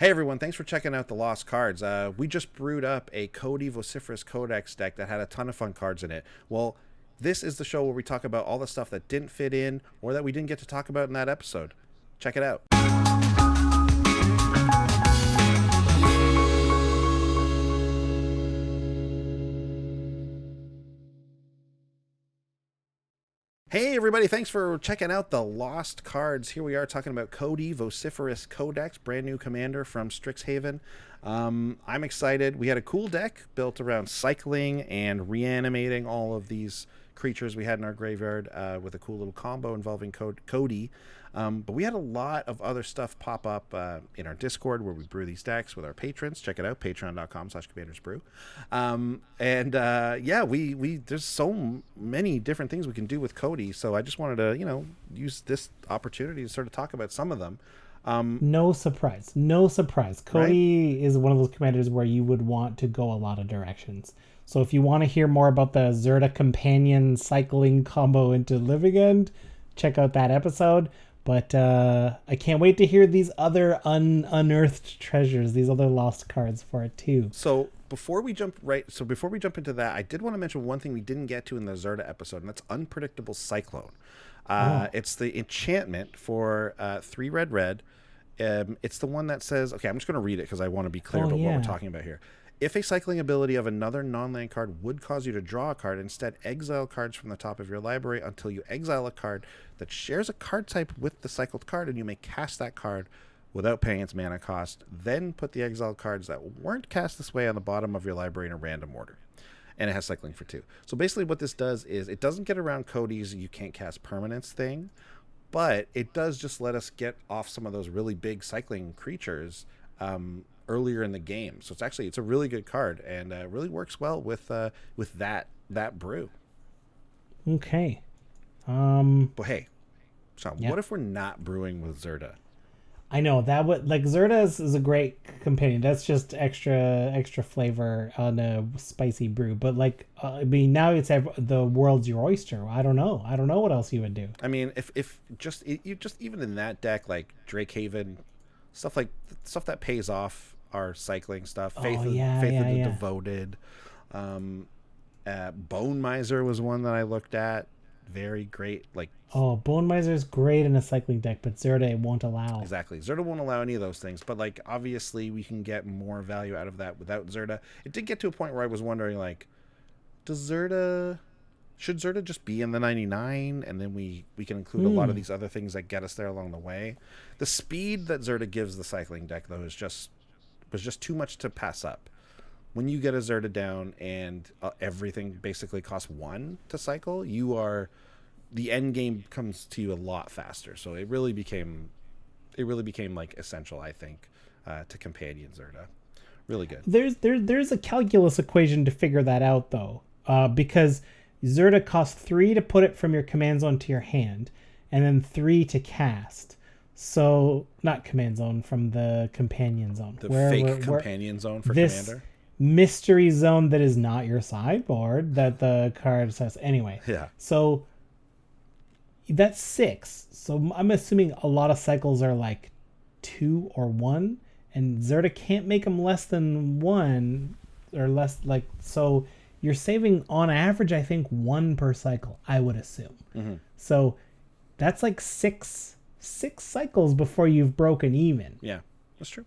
Hey everyone, thanks for checking out the Lost Cards. We just brewed up a Cody Vociferous Codex deck that had a ton of fun cards in it. Well, this is the show where we talk about all the stuff that didn't fit in or that we didn't get to talk about in that episode. Check it out. Hey everybody, thanks for checking out the Lost Cards. Here we are talking about Cody Vociferous Codex, brand new commander from Strixhaven. I'm excited. We had a cool deck built around cycling and reanimating all of these creatures we had in our graveyard with a cool little combo involving Cody. But we had a lot of other stuff pop up in our Discord where we brew these decks with our patrons. Check it out, patreon.com/commandersbrew. We there's so many different things we can do with Cody. So I just wanted to, use this opportunity to sort of talk about some of them. No surprise. Cody is one of those commanders where you would want to go a lot of directions. So if you want to hear more about the Zirda companion cycling combo into Living End, check out that episode. But I can't wait to hear these other unearthed treasures, these other lost cards for it too. So before we jump into that, I did want to mention one thing we didn't get to in the Zirda episode, and that's Unpredictable Cyclone. It's the enchantment for 3 red. It's the one that says, okay, I'm just going to read it because I want to be clear about what we're talking about here. If a cycling ability of another non-land card would cause you to draw a card, instead exile cards from the top of your library until you exile a card that shares a card type with the cycled card, and you may cast that card without paying its mana cost. Then put the exiled cards that weren't cast this way on the bottom of your library in a random order. And it has cycling for 2. So basically what this does is it doesn't get around Cody's you can't cast permanents thing, but it does just let us get off some of those really big cycling creatures earlier in the game. So it's a really good card, and really works well with that brew. Okay. But hey, Sean, what if we're not brewing with Zirda? I know that would Zirda is a great companion. That's just extra flavor on a spicy brew. But now it's the world's your oyster. I don't know what else you would do. I mean, if you just even in that deck, like Drakehaven, stuff that pays off our cycling stuff. Faith of the Devoted. Bone Miser was one that I looked at. Very great. Bone Miser is great in a cycling deck, but Zirda won't allow. Exactly. Zirda won't allow any of those things, but obviously we can get more value out of that without Zirda. It did get to a point where I was wondering, should Zirda just be in the 99, and then we can include a lot of these other things that get us there along the way. The speed that Zirda gives the cycling deck, though, was just too much to pass up. When you get a Zirda down and everything basically costs 1 to cycle, the end game comes to you a lot faster. So it really became essential, I think, to companion Zirda. Really good. There's a calculus equation to figure that out though, because Zirda costs 3 to put it from your command zone to your hand, and then 3 to cast. So not command zone, from the companion zone. The companion zone for commander. Mystery zone that is not your sideboard that the card says. Anyway. Yeah. So that's 6. So I'm assuming a lot of cycles are 2 or 1, and Zirda can't make them less than 1 or less. So you're saving on average, I think, 1 per cycle, I would assume. Mm-hmm. So that's 6 cycles before you've broken even. Yeah, that's true.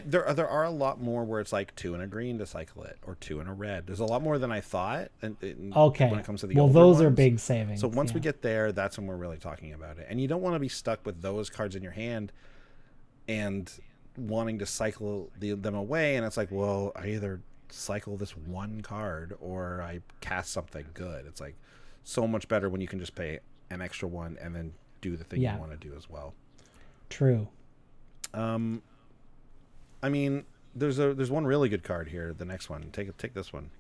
There are a lot more where it's 2 and a green to cycle it, or 2 and a red. There's a lot more than I thought. When it comes to the older those ones. are big savings. So once we get there, that's when we're really talking about it. And you don't want to be stuck with those cards in your hand and wanting to cycle them away. And it's I either cycle this one card or I cast something good. It's so much better when you can just pay an extra 1 and then do the thing you want to do as well. True. I mean, there's one really good card here. The next one, take this one.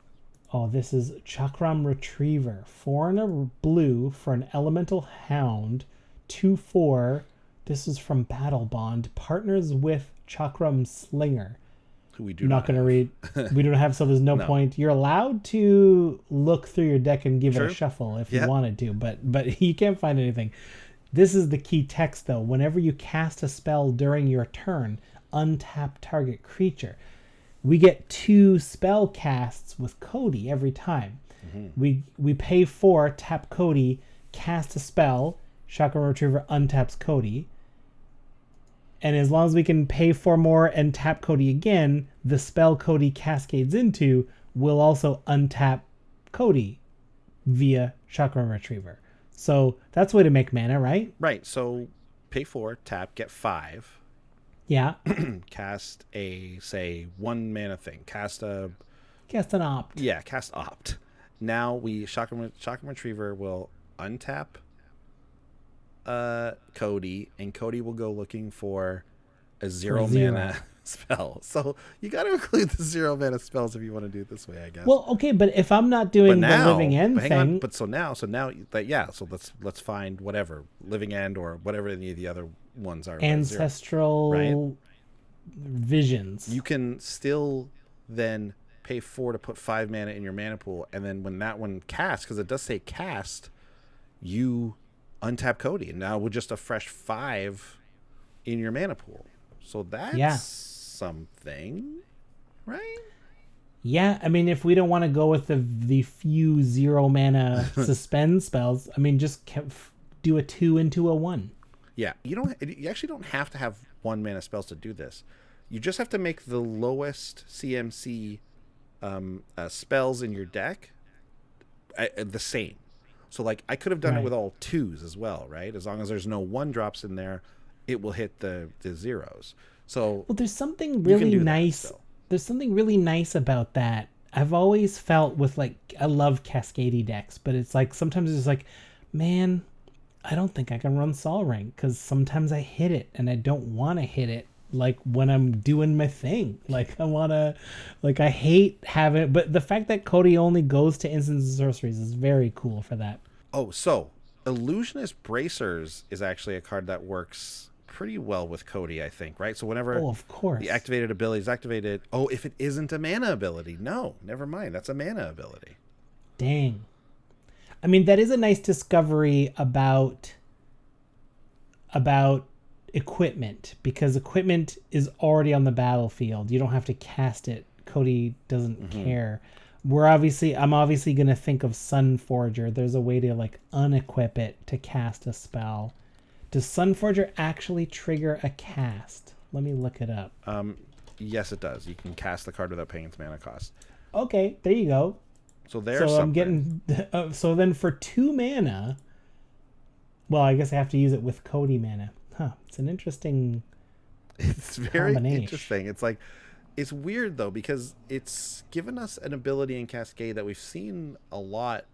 Oh, this is Chakram Retriever. 4 and a blue for an elemental hound. 2/4. This is from Battle Bond. Partners with Chakram Slinger. Who we do not going to read. We don't have, so there's no point. You're allowed to look through your deck and give it a shuffle if you wanted to, but you can't find anything. This is the key text, though. Whenever you cast a spell during your turn, untap target creature. We get 2 spell casts with Cody every time. Mm-hmm. We pay 4, tap Cody, cast a spell, Chakram Retriever untaps Cody. And as long as we can pay 4 more and tap Cody again, the spell Cody cascades into will also untap Cody via Chakram Retriever. So that's a way to make mana, right? Right. So pay 4, tap, get 5. Yeah. Cast a, say, 1 mana thing. Cast an opt. Yeah, cast opt. Now Chakram Retriever will untap Cody, and Cody will go looking for a 0 mana spell. So you got to include the 0 mana spells if you want to do it this way, I guess. Well, okay, but if I'm not doing the living end thing, so now let's find whatever living end or whatever any of the other ones are. Ancestral 0, right? Visions. You can still then pay 4 to put 5 mana in your mana pool, and then when that one casts, because it does say cast, you untap Cody, and now with just a fresh 5 in your mana pool. So that's something, right? Yeah, I mean, if we don't want to go with the few 0 mana suspend spells, I mean, just do a 2 into a 1. Yeah, you actually don't have to have 1 mana spells to do this. You just have to make the lowest CMC spells in your deck the same. So, like, I could have done it with all 2s as well, right? As long as there's no 1-drops in there, it will hit the 0s. So, well, there's something really nice. There's something really nice about that. I've always felt with, like, I love Cascade decks, but it's like sometimes it's like, man, I don't think I can run Sol Ring because sometimes I hit it and I don't want to hit it. Like when I'm doing my thing, like I hate having, but the fact that Cody only goes to instants and sorceries is very cool for that. Oh, so Illusionist Bracers is actually a card that works pretty well with Cody, I think, right? So whenever of course the activated ability is activated, if it isn't a mana ability, no, never mind, that's a mana ability. Dang. I mean, that is a nice discovery about equipment, because equipment is already on the battlefield. You don't have to cast it. Cody doesn't care. I'm obviously going to think of Sunforger. There's a way to like unequip it to cast a spell. Does Sunforger actually trigger a cast? Let me look it up. Yes, it does. You can cast the card without paying its mana cost. Okay, there you go. So there's something. I'm getting so then for 2 mana, well, I guess I have to use it with Cody mana. Huh, it's an interesting It's very interesting. It's like, it's weird though, because it's given us an ability in Cascade that we've seen a lot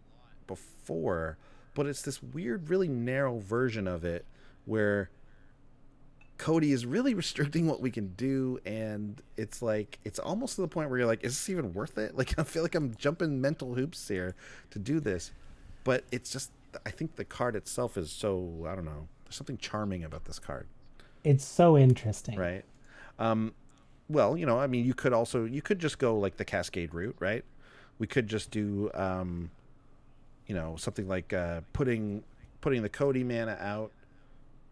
before, but it's this weird, really narrow version of it where Cody is really restricting what we can do, and it's like, it's almost to the point where you're like, is this even worth it? Like, I feel like I'm jumping mental hoops here to do this, but it's just, I think the card itself is so, I don't know, there's something charming about this card. It's so interesting. Right. Well, I mean, you could just go like the Cascade route, right? We could just do, something like putting the Cody mana out,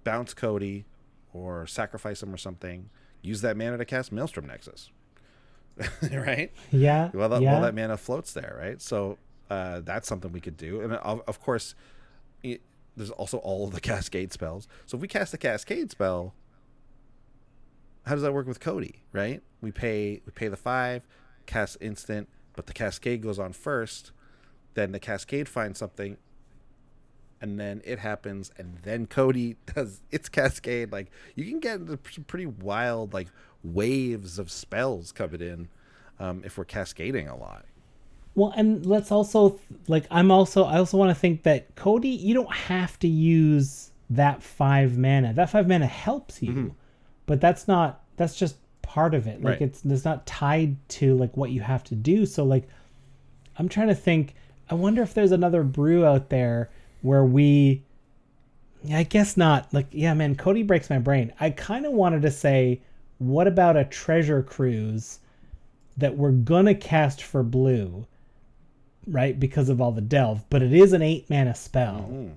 bounce Cody, or sacrifice him or something. Use that mana to cast Maelstrom Nexus, right? Yeah. Well, that mana floats there, right? So that's something we could do. And of course, there's also all of the Cascade spells. So if we cast a Cascade spell, how does that work with Cody, right? We pay the 5, cast instant, but the Cascade goes on first. Then the Cascade finds something, and then it happens, and then Cody does its Cascade. Like, you can get into some pretty wild, like, waves of spells coming in if we're cascading a lot. Well, and let's also, like, I also want to think that Cody, you don't have to use that 5 mana. That 5 mana helps you, but that's just part of it. Like, it's not tied to, like, what you have to do. So, like, I'm trying to think, I wonder if there's another brew out there where I guess not. Like, yeah, man, Cody breaks my brain. I kind of wanted to say, what about a treasure cruise that we're gonna cast for blue, right? Because of all the delve, but it is an 8 mana spell.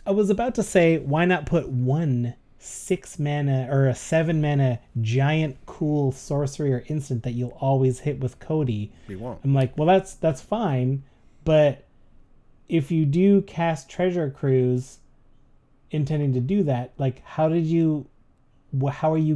I was about to say, why not put one 6 mana or a 7 mana giant cool sorcery or instant that you'll always hit with Cody? We won't. I'm like, well, that's fine, but if you do cast Treasure Cruise intending to do that, like, how are you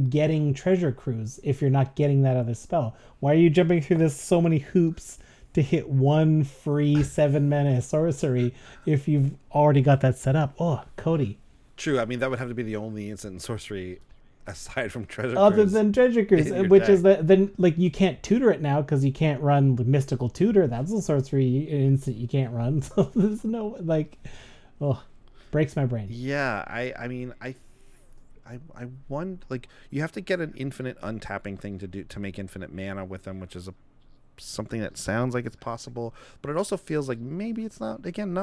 getting Treasure Cruise if you're not getting that other spell? Why are you jumping through this so many hoops to hit one free 7 mana sorcery if you've already got that set up? Oh, Cody. True. I mean, that would have to be the only instant and sorcery aside from Treasure Other Cruise. than Treasure Cruise, which is then like you can't tutor it now because you can't run the Mystical Tutor. That's a sorcery instant you can't run. So there's no like, breaks my brain. Yeah, I mean, I want, like, you have to get an infinite untapping thing to make infinite mana with them, which is something that sounds like it's possible, but it also feels like maybe it's not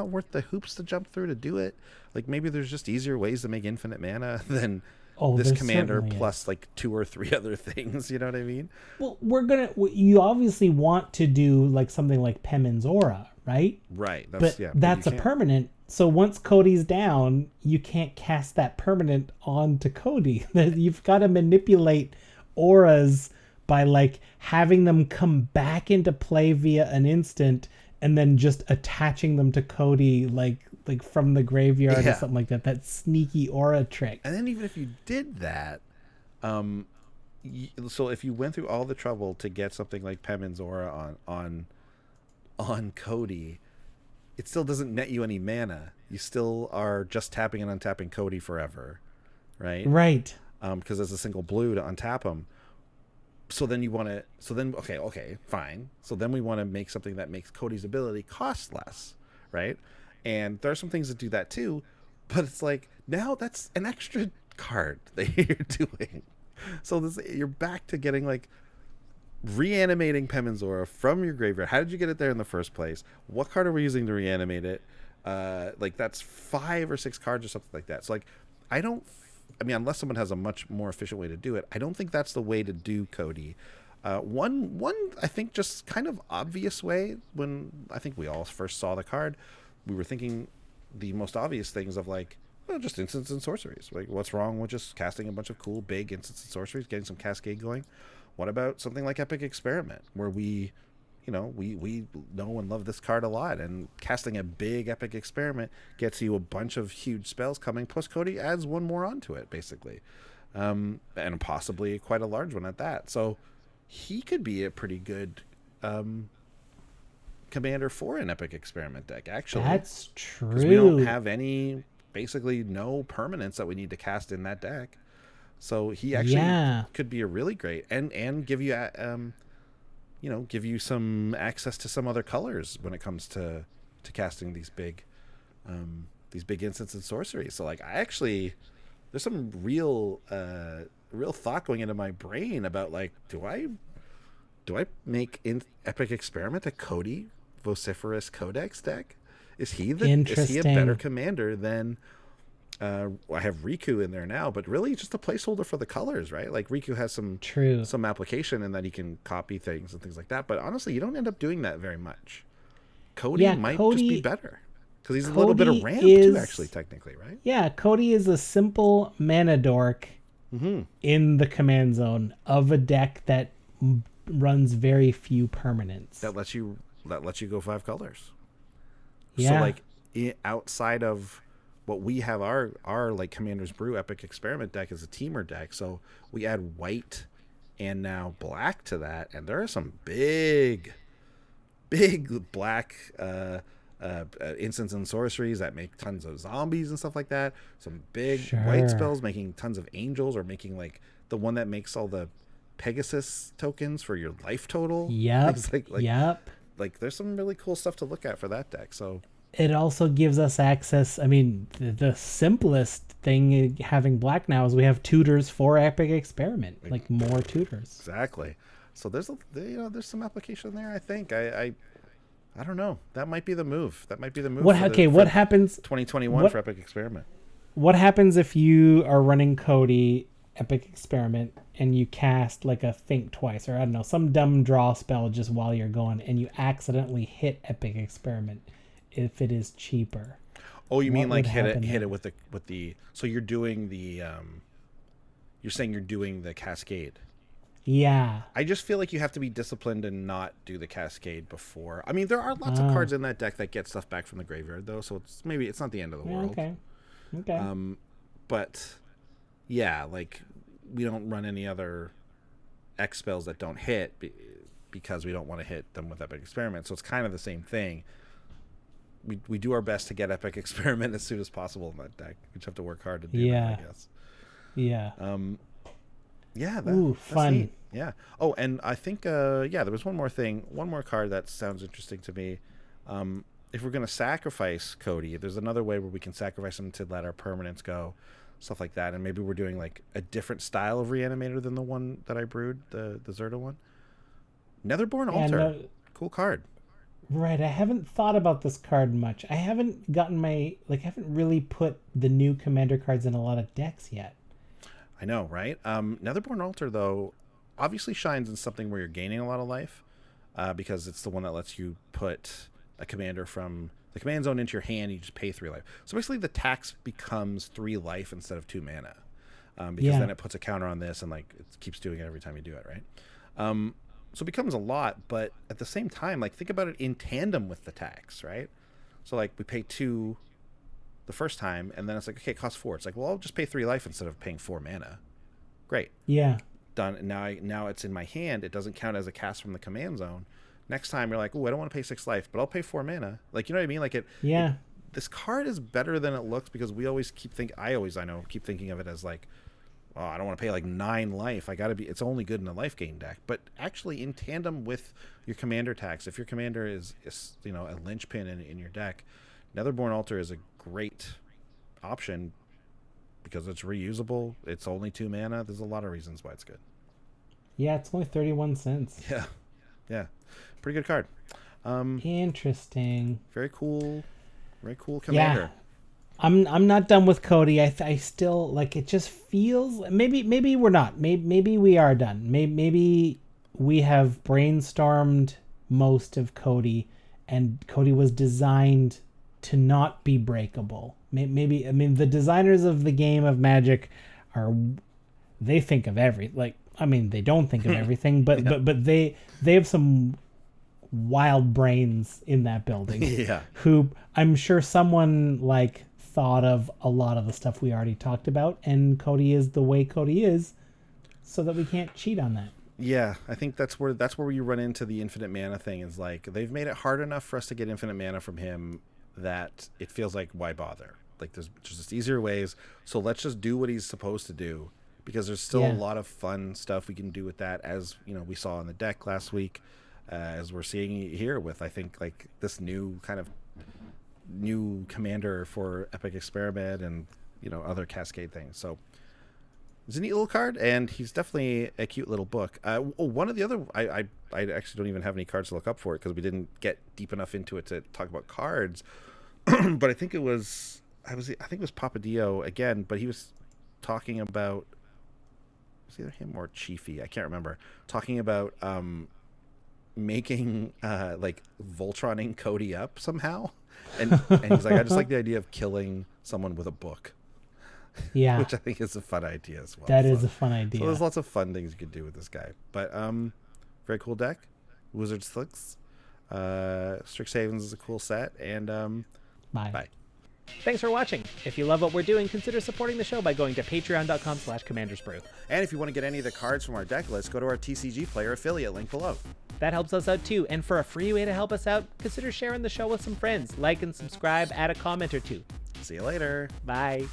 worth the hoops to jump through to do it. Like, maybe there's just easier ways to make infinite mana than this commander plus like 2 or 3 other things. You know what I mean? Well, you obviously want to do like something like Pemin's Aura, right? Right. That's a permanent. So once Cody's down, you can't cast that permanent onto Cody. You've got to manipulate auras by like having them come back into play via an instant and then just attaching them to Cody like from the graveyard or something like that. That sneaky aura trick. And then even if you did that, so if you went through all the trouble to get something like Pemin's Aura on Cody, it still doesn't net you any mana. You still are just tapping and untapping Cody forever, right? Right. Because there's a single blue to untap him. So then okay, fine. So then we want to make something that makes Cody's ability cost less, right? And there are some things that do that too, but it's like, now that's an extra card that you're doing. So you're back to getting like reanimating Pemin's Aura from your graveyard. How did you get it there in the first place? What card are we using to reanimate it? Like, that's 5 or 6 cards or something like that. So like, I mean, unless someone has a much more efficient way to do it, I don't think that's the way to do Cody. One I think just kind of obvious way, when I think we all first saw the card, we were thinking the most obvious things of like, just instants and sorceries. Like, what's wrong with just casting a bunch of cool big instants and sorceries, getting some Cascade going? What about something like Epic Experiment, where we know and love this card a lot, and casting a big Epic Experiment gets you a bunch of huge spells coming, plus Cody adds one more onto it, basically, and possibly quite a large one at that. So he could be a pretty good commander for an Epic Experiment deck, actually. That's true. Because we don't have basically no permanents that we need to cast in that deck. So he actually could be a really great and give you give you some access to some other colors when it comes to casting these big instants and sorceries. So like, there's some real thought going into my brain about like, do I make Epic Experiment a Cody Vociferous Codex deck? Is he a better commander than I have Riku in there now, but really just a placeholder for the colors, right? Like, Riku has some application in that he can copy things and things like that, but honestly, you don't end up doing that very much. Cody might just be better because he's a little bit of ramp too, actually, technically, right? Yeah, Cody is a simple mana dork in the command zone of a deck that runs very few permanents. That lets you go 5 colors. Yeah. So like, outside of what we have, our like Commander's Brew Epic Experiment deck is a teamer deck, so we add white and now black to that, and there are some big black instants and sorceries that make tons of zombies and stuff like that. Some big white spells making tons of angels, or making like the one that makes all the Pegasus tokens for your life total. Yep. Like, there's some really cool stuff to look at for that deck. So it also gives us access. I mean, the simplest thing having black now is we have tutors for Epic Experiment, like more tutors. Exactly. So there's some application there. I think I don't know. That might be the move. What happens 2021 for Epic Experiment? What happens if you are running Cody Epic Experiment and you cast like a Think Twice, or I don't know, some dumb draw spell just while you're going, and you accidentally hit Epic Experiment if it is cheaper? Oh, you what mean like would hit happen it there? with the so you're doing the you're saying you're doing the Cascade. Yeah. I just feel like you have to be disciplined and not do the Cascade before. I mean, there are lots of Oh. cards in that deck that get stuff back from the graveyard though, so it's not the end of the Yeah, world. okay. Okay. But yeah, like we don't run any other X spells that don't hit because we don't want to hit them with Epic Experiment. So it's kind of the same thing. We do our best to get Epic Experiment as soon as possible in that deck. We just have to work hard to do that, I guess. Yeah. Yeah. Ooh, that's fun. neat. Yeah. Oh, and I think there was one more card that sounds interesting to me. If we're gonna sacrifice Cody, there's another way where we can sacrifice him to let our permanents go, stuff like that, and maybe we're doing like a different style of reanimator than the one that I brewed, the Zirda one. Netherborn Altar, cool card. Right, I haven't thought about this card much. I haven't really put the new commander cards in a lot of decks yet. I know, right? Netherborn Altar, though, obviously shines in something where you're gaining a lot of life, because it's the one that lets you put a commander from the command zone into your hand. You just pay 3 life. So basically the tax becomes 3 life instead of 2 mana, because then it puts a counter on this and like it keeps doing it every time you do it, right? So it becomes a lot, but at the same time, like think about it in tandem with the tax, right? So like we pay 2 the first time, and then it's like, okay, it costs 4. It's like, well, I'll just pay 3 life instead of paying 4 mana. Great. Yeah. Done. And now it's in my hand. It doesn't count as a cast from the command zone. Next time you're like, oh, I don't want to pay 6 life, but I'll pay 4 mana. Like, you know what I mean? Like this card is better than it looks, because we always keep thinking of it as like, oh, I don't want to pay like 9 life. It's only good in a life gain deck. But actually in tandem with your commander tax, if your commander is a linchpin in your deck, Netherborn Altar is a great option because it's reusable. It's only 2 mana. There's a lot of reasons why it's good. Yeah, it's only 31 cents. Yeah. Pretty good card. Interesting. Very cool commander. Yeah. I'm not done with Cody. I still like it. Just feels maybe we're not. Maybe we are done. Maybe we have brainstormed most of Cody, and Cody was designed to not be breakable. Maybe the designers of the game of Magic they think of they don't think of everything, but they have some wild brains in that building. Yeah. Who I'm sure someone like thought of a lot of the stuff we already talked about, and Cody is the way Cody is, so that we can't cheat on that. Yeah, I think that's where you run into the infinite mana thing. Is like they've made it hard enough for us to get infinite mana from him that it feels like, why bother? Like there's just easier ways. So let's just do what he's supposed to do, because there's still a lot of fun stuff we can do with that, as we saw in the deck last week, as we're seeing here with, I think, like this new commander for Epic Experiment and other Cascade things. So it's a neat little card, and he's definitely a cute little book. One of the other, I actually don't even have any cards to look up for it because we didn't get deep enough into it to talk about cards. But I think it was Papadillo again, but he was talking about, it was either him or Chiefy, I can't remember, talking about making like Voltroning Cody up somehow, and he's like, I just like the idea of killing someone with a book. Yeah. Which I think is a fun idea as well. That is a fun idea. So there's lots of fun things you could do with this guy. But very cool deck. Wizard Slicks. Strixhaven's is a cool set. And bye. Thanks for watching. If you love what we're doing, consider supporting the show by going to patreon.com/commandersbrew. And if you want to get any of the cards from our deck list, go to our TCG Player affiliate link below. That helps us out too, and for a free way to help us out, consider sharing the show with some friends. Like and subscribe, add a comment or two. See you later. Bye.